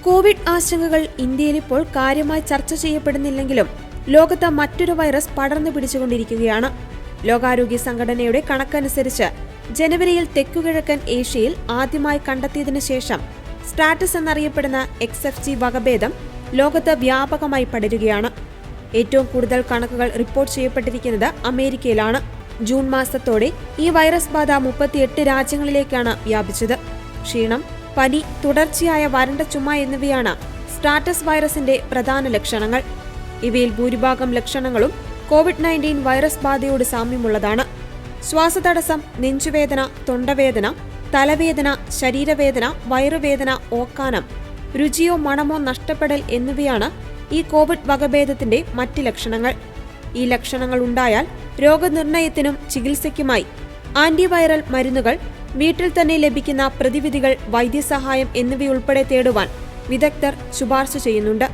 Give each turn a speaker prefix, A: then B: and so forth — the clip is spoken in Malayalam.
A: കോവിഡ് ആശങ്കകൾ ഇന്ത്യയിൽ ഇപ്പോൾ കാര്യമായി ചർച്ച ചെയ്യപ്പെടുന്നില്ലെങ്കിലും ലോകത്ത് മറ്റൊരു വൈറസ് പടർന്നു പിടിച്ചുകൊണ്ടിരിക്കുകയാണ്. ലോകാരോഗ്യ സംഘടനയുടെ കണക്കനുസരിച്ച് ജനുവരിയിൽ തെക്കുകിഴക്കൻ ഏഷ്യയിൽ ആദ്യമായി കണ്ടെത്തിയതിനു ശേഷം സ്ട്രാറ്റസ് എന്നറിയപ്പെടുന്ന XFG വകഭേദം ലോകത്ത് വ്യാപകമായി പടരുകയാണ്. ഏറ്റവും കൂടുതൽ കണക്കുകൾ റിപ്പോർട്ട് ചെയ്യപ്പെട്ടിരിക്കുന്നത് അമേരിക്കയിലാണ്. ജൂൺ മാസത്തോടെ ഈ വൈറസ് ബാധ 38 രാജ്യങ്ങളിലേക്കാണ് വ്യാപിച്ചത്. ക്ഷീണം, പനി, തുടർച്ചയായ വരണ്ട ചുമ എന്നിവയാണ് സ്ട്രാറ്റസ് വൈറസിന്റെ പ്രധാന ലക്ഷണങ്ങൾ. ഇവയിൽ ഭൂരിഭാഗം ലക്ഷണങ്ങളും COVID-19 വൈറസ് ബാധയോട് സാമ്യമുള്ളതാണ്. ശ്വാസതടസ്സം, നെഞ്ചുവേദന, തൊണ്ടവേദന, തലവേദന, ശരീരവേദന, വയറുവേദന, ഓക്കാനം, രുചിയോ മണമോ നഷ്ടപ്പെടൽ എന്നിവയാണ് ഈ കോവിഡ് വകഭേദത്തിന്റെ മറ്റ് ലക്ഷണങ്ങൾ. ഈ ലക്ഷണങ്ങൾ ഉണ്ടായാൽ രോഗനിർണയത്തിനും ചികിത്സയ്ക്കുമായി ആന്റിവൈറൽ മരുന്നുകൾ, വീട്ടിൽ തന്നെ ലഭിക്കുന്ന പ്രതിവിധികൾ, വൈദ്യസഹായം എന്നിവയുൾപ്പെടെ തേടുവാൻ വിദഗ്ധർ ശുപാർശ ചെയ്യുന്നുണ്ട്.